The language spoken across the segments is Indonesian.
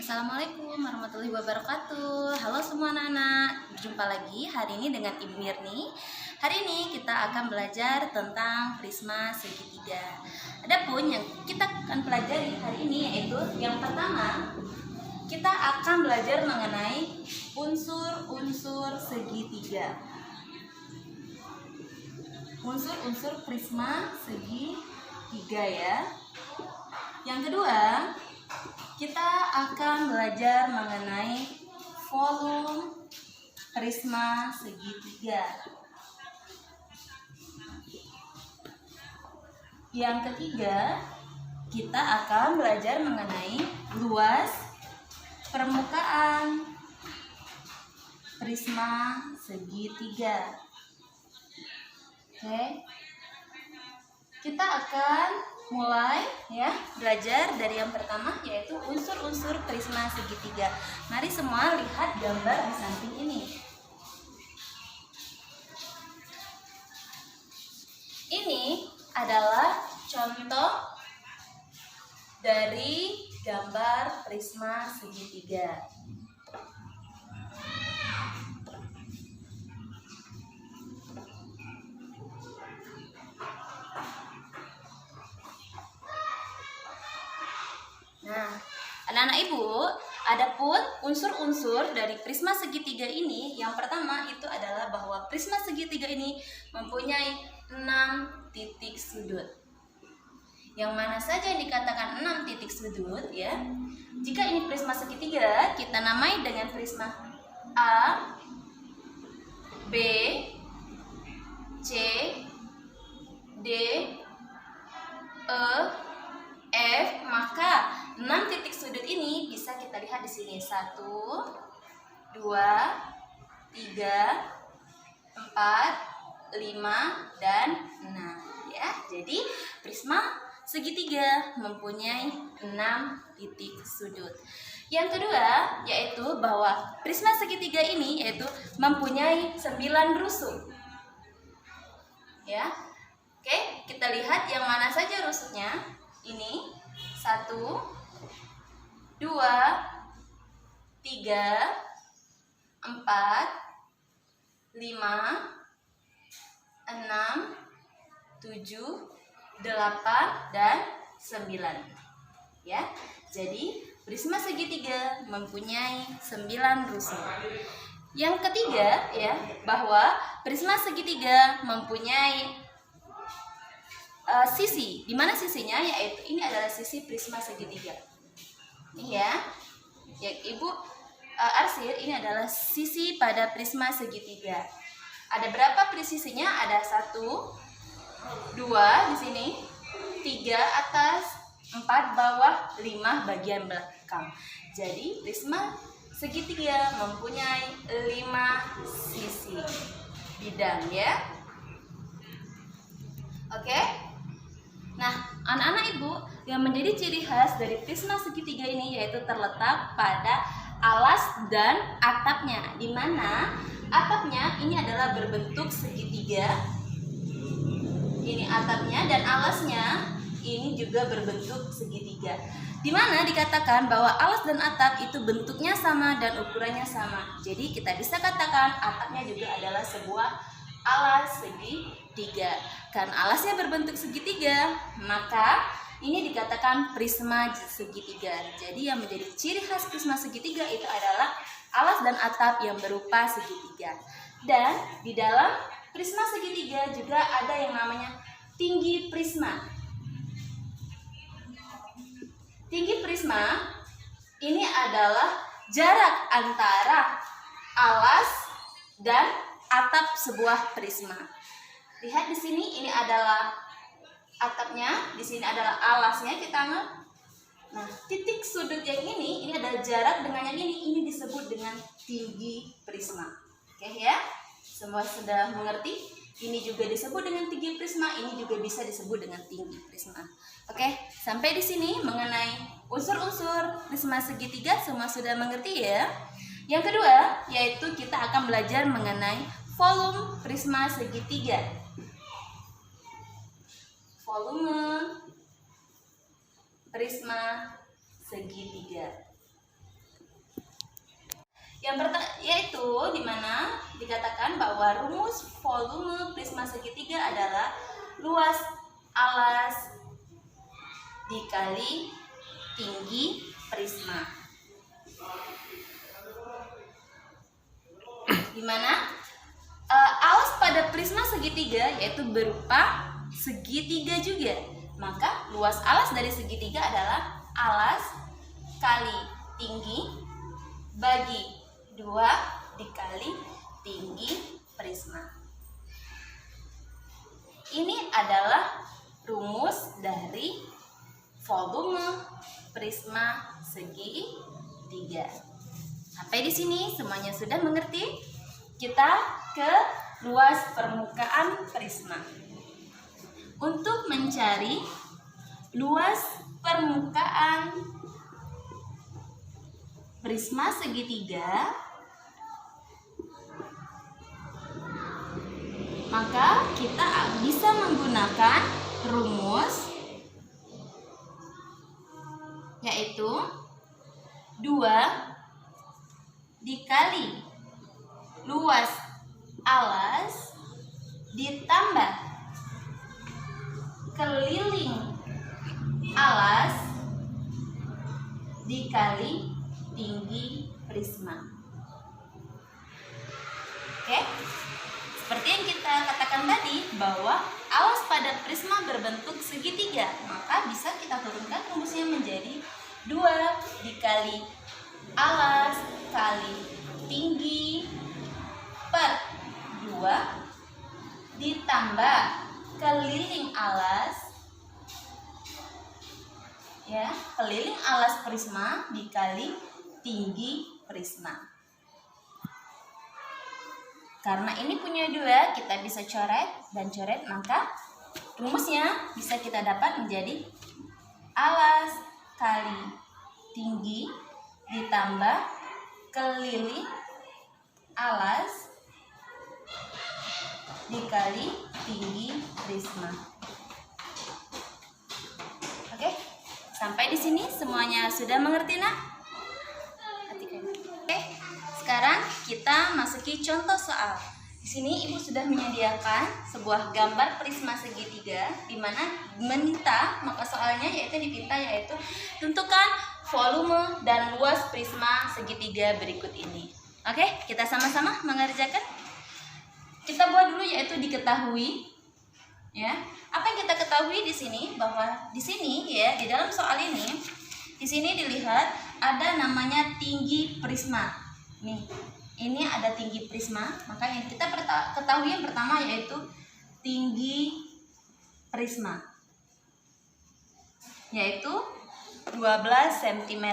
Assalamualaikum warahmatullahi wabarakatuh. Halo semua anak-anak, berjumpa lagi hari ini dengan Ibu Mirni. Hari ini kita akan belajar tentang prisma segitiga. Adapun yang kita akan pelajari hari ini yaitu yang pertama, kita akan belajar mengenai unsur-unsur segitiga. Unsur-unsur prisma segitiga ya. Yang kedua, kita akan belajar mengenai volume prisma segitiga. Yang ketiga, kita akan belajar mengenai luas permukaan prisma segitiga. Oke. Kita akan mulai ya belajar dari yang pertama yaitu unsur-unsur prisma segitiga. Mari semua lihat gambar di samping ini. Ini adalah contoh dari gambar prisma segitiga. Nah, anak-anak ibu, adapun unsur-unsur dari prisma segitiga ini, yang pertama itu adalah bahwa prisma segitiga ini mempunyai 6 titik sudut. Yang mana saja yang dikatakan 6 titik sudut ya. Jika ini prisma segitiga, kita namai dengan prisma A, B, C, D, E, F, maka 6 titik sudut ini bisa kita lihat di sini 1, 2, 3, 4, 5, dan 6 ya. Jadi prisma segitiga mempunyai 6 titik sudut. Yang kedua yaitu bahwa prisma segitiga ini yaitu mempunyai 9 rusuk. Ya. Oke, kita lihat yang mana saja rusuknya. Ini 1, 2, 3, 4, 5, 6, 7, 8, dan 9 ya. Jadi prisma segitiga mempunyai 9 rusuk. Yang ketiga ya, bahwa prisma segitiga mempunyai sisi. Di mana sisinya? Yaitu ini adalah sisi prisma segitiga. Ini ya. Ya, Ibu arsir, ini adalah sisi pada prisma segitiga. Ada berapa sisinya? Ada 1, 2 di sini, 3 atas, 4 bawah, 5 bagian belakang. Jadi prisma segitiga mempunyai 5 sisi bidang ya. Oke. Nah, anak-anak ibu, yang menjadi ciri khas dari prisma segitiga ini yaitu terletak pada alas dan atapnya, di mana atapnya ini adalah berbentuk segitiga. Ini atapnya, dan alasnya ini juga berbentuk segitiga. Di mana dikatakan bahwa alas dan atap itu bentuknya sama dan ukurannya sama. Jadi kita bisa katakan atapnya juga adalah sebuah alas segitiga. Karena alasnya berbentuk segitiga, maka ini dikatakan prisma segitiga. Jadi yang menjadi ciri khas prisma segitiga itu adalah alas dan atap yang berupa segitiga. Dan di dalam prisma segitiga juga ada yang namanya tinggi prisma. Tinggi prisma ini adalah jarak antara alas dan atap sebuah prisma. Lihat di sini, ini adalah atapnya, di sini adalah alasnya, kita anggap. Nah, titik sudut yang ini adalah jarak dengan yang ini disebut dengan tinggi prisma. Oke ya, semua sudah mengerti? Ini juga disebut dengan tinggi prisma, ini juga bisa disebut dengan tinggi prisma. Oke, sampai di sini mengenai unsur-unsur prisma segitiga semua sudah mengerti ya. Yang kedua, yaitu kita akan belajar mengenai volume prisma segitiga. Volume prisma segitiga. Yaitu dimana dikatakan bahwa rumus volume prisma segitiga adalah luas alas dikali tinggi prisma. Dimana alas pada prisma segitiga yaitu berupa segitiga juga, maka luas alas dari segitiga adalah alas kali tinggi bagi 2 dikali tinggi prisma. Ini adalah rumus dari volume prisma segitiga. Sampai di sini semuanya sudah mengerti? Kita ke luas permukaan prisma. Untuk mencari luas permukaan prisma segitiga, maka kita bisa menggunakan rumus yaitu 2 dikali luas alas ditambah keliling alas dikali tinggi prisma. Oke? Seperti yang kita katakan tadi bahwa alas pada prisma berbentuk segitiga, maka bisa kita turunkan rumusnya menjadi 2 dikali alas kali tinggi per 2 ditambah keliling alas, ya, keliling alas prisma dikali tinggi prisma. Karena ini punya 2, kita bisa coret dan coret, maka rumusnya bisa kita dapat menjadi alas kali tinggi ditambah keliling alas dikali tinggi prisma. Oke, sampai di sini semuanya sudah mengerti, nak? Oke, sekarang kita masuki contoh soal. Di sini Ibu sudah menyediakan sebuah gambar prisma segitiga di mana meminta, maka soalnya yaitu tentukan volume dan luas prisma segitiga berikut ini. Oke, kita sama-sama mengerjakan. Kita buat dulu yaitu diketahui. Ya, apa yang kita ketahui di sini bahwa di sini ya di dalam soal ini, di sini dilihat ada namanya tinggi prisma. Nih, ini ada tinggi prisma, maka yang kita ketahui yang pertama yaitu tinggi prisma, yaitu 12 cm.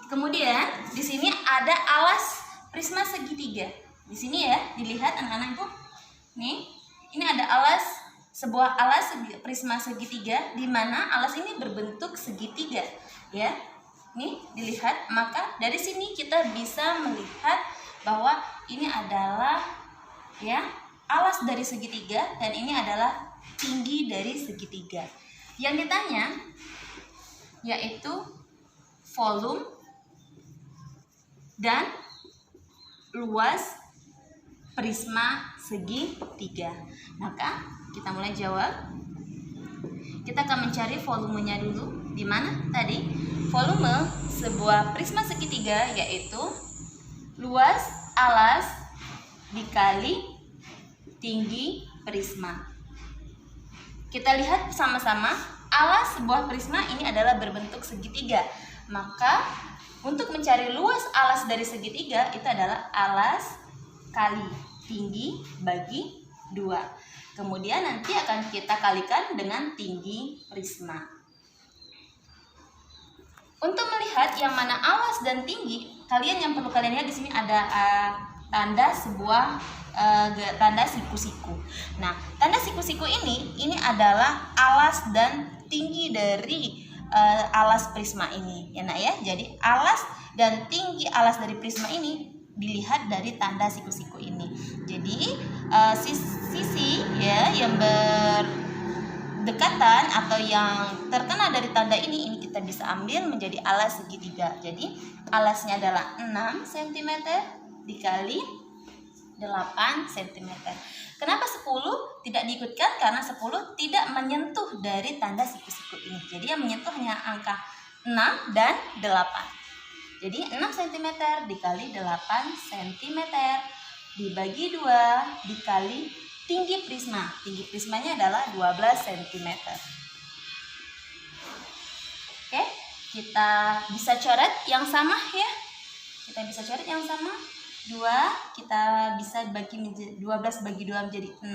Kemudian di sini ada alas prisma segitiga. Di sini ya, dilihat anak-anak Ibu. Nih, ini ada sebuah alas prisma segitiga di mana alas ini berbentuk segitiga, ya. Nih, dilihat, maka dari sini kita bisa melihat bahwa ini adalah ya alas dari segitiga dan ini adalah tinggi dari segitiga. Yang ditanya yaitu volume dan luas prisma segitiga. Maka kita mulai jawab. Kita akan mencari volumenya dulu. Di mana tadi? Volume sebuah prisma segitiga yaitu luas alas dikali tinggi prisma. Kita lihat sama-sama, alas sebuah prisma ini adalah berbentuk segitiga. Maka untuk mencari luas alas dari segitiga itu adalah alas kali tinggi bagi 2. Kemudian nanti akan kita kalikan dengan tinggi prisma. Untuk melihat yang mana alas dan tinggi, yang perlu kalian lihat di sini ada tanda sebuah tanda siku-siku. Nah, tanda siku-siku ini adalah alas dan tinggi dari alas prisma ini, ya nak ya. Jadi alas dan tinggi alas dari prisma ini dilihat dari tanda siku-siku ini. Jadi sisi ya yang dekatan atau yang terkena dari tanda ini kita bisa ambil menjadi alas segitiga. Jadi alasnya adalah 6 cm dikali 8 cm. Kenapa 10 tidak diikutkan? Karena 10 tidak menyentuh dari tanda siku-siku ini. Jadi yang menyentuh hanya angka 6 dan 8. Jadi 6 cm dikali 8 cm dibagi 2 dikali tinggi prisma. Tinggi prismanya adalah 12 cm. Oke, kita bisa coret yang sama ya. Kita bisa coret yang sama. 2 kita bisa bagi 12 bagi 2 menjadi 6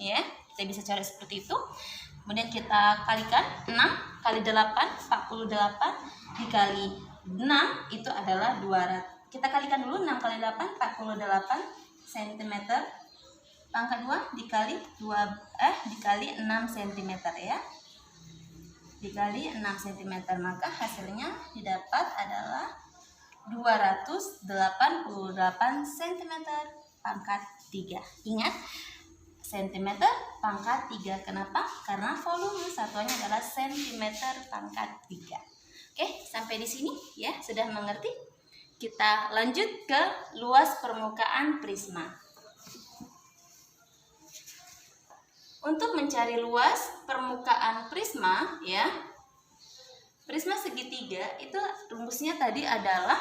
ya. Kita bisa coret seperti itu. Kemudian kita kalikan 6 kali 8 48 dikali 6 itu adalah 200. Kita kalikan dulu 6 kali 8 48 cm pangkat 2 dikali 6 cm ya. Dikali 6 cm, maka hasilnya didapat adalah 288 cm pangkat 3. Ingat, cm pangkat 3. Kenapa? Karena volume satuannya adalah cm pangkat 3. Oke, sampai di sini ya, sudah mengerti? Kita lanjut ke luas permukaan prisma. Untuk mencari luas permukaan prisma ya, prisma segitiga itu rumusnya tadi adalah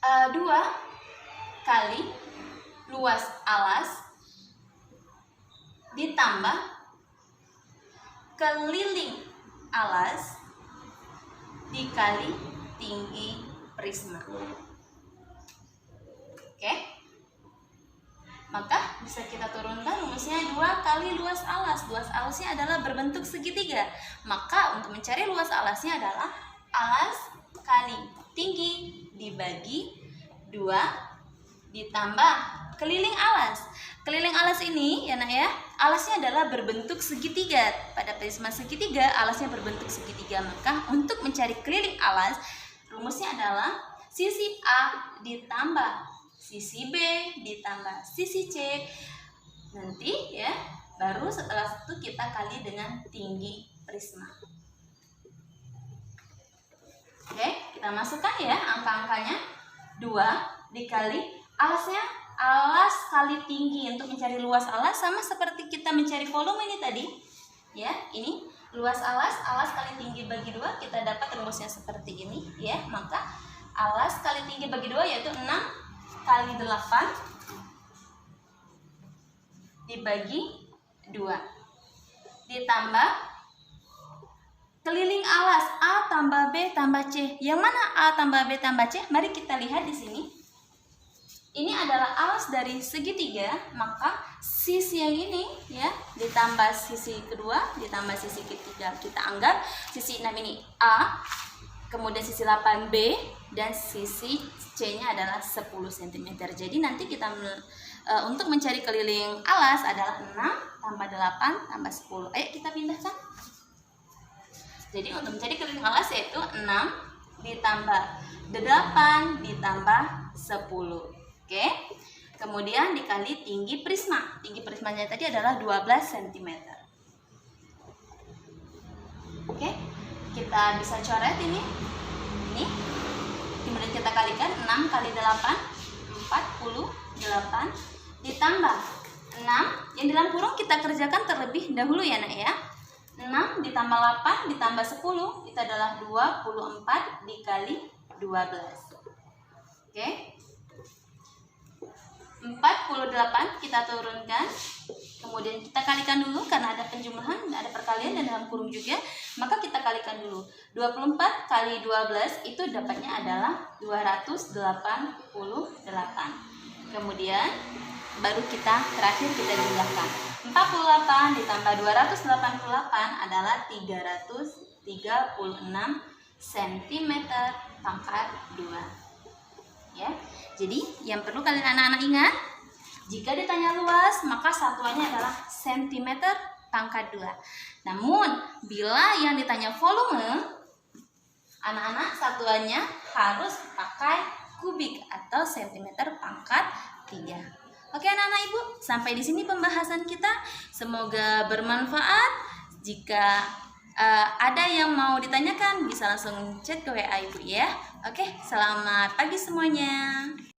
2 kali luas alas ditambah keliling alas dikali tinggi prisma. Oke. Maka bisa kita turunkan rumusnya 2 kali luas alas. Luas alasnya adalah berbentuk segitiga. Maka untuk mencari luas alasnya adalah alas kali tinggi dibagi 2 ditambah keliling alas. Keliling alas ini ya nak ya, alasnya adalah berbentuk segitiga. Pada prisma segitiga alasnya berbentuk segitiga. Maka untuk mencari keliling alas rumusnya adalah sisi A ditambah sisi B ditambah sisi C. Nanti ya, baru setelah itu kita kali dengan tinggi prisma. Oke, kita masukkan ya angka-angkanya. 2 dikali alasnya, alas kali tinggi. Untuk mencari luas alas sama seperti kita mencari volume ini tadi. Ya, ini luas alas kali tinggi bagi 2, kita dapat rumusnya seperti ini ya. Maka alas kali tinggi bagi 2 yaitu 6 kali 8 dibagi 2 ditambah keliling alas A tambah B tambah C. Yang mana A tambah B tambah C? Mari kita lihat di sini. Ini adalah alas dari segitiga, maka sisi yang ini ya ditambah sisi kedua ditambah sisi ketiga. Kita anggap sisi 6 ini A, kemudian sisi 8 B, dan sisi C-nya adalah 10 cm. Jadi nanti kita untuk mencari keliling alas adalah 6 tambah 8 tambah 10. Ayo kita pindahkan. Jadi untuk mencari keliling alas yaitu 6 ditambah 8 ditambah 10. Oke. Kemudian dikali tinggi prisma. Tinggi prismanya tadi adalah 12 cm. Oke. Kita bisa coret ini. Kemudian kita kalikan 6 kali 8 48 ditambah 6 yang dalam kurung kita kerjakan terlebih dahulu ya nak ya. 6 ditambah 8 ditambah 10 itu adalah 24 dikali 12. Oke. 48 kita turunkan, kemudian kita kalikan dulu karena ada penjumlahan, ada perkalian dan dalam kurung juga, maka kita kalikan dulu. 24 kali 12 itu dapatnya adalah 288. Kemudian baru kita terakhir kita jumlahkan. 48 ditambah 288 adalah 336 cm pangkat 2. Ya. Jadi yang perlu kalian anak-anak ingat, jika ditanya luas maka satuannya adalah cm pangkat 2. Namun bila yang ditanya volume, anak-anak satuannya harus pakai kubik atau cm pangkat 3. Oke anak-anak Ibu, sampai di sini pembahasan kita. Semoga bermanfaat. Jika ada yang mau ditanyakan bisa langsung chat ke WA Ibu ya. Oke, selamat pagi semuanya.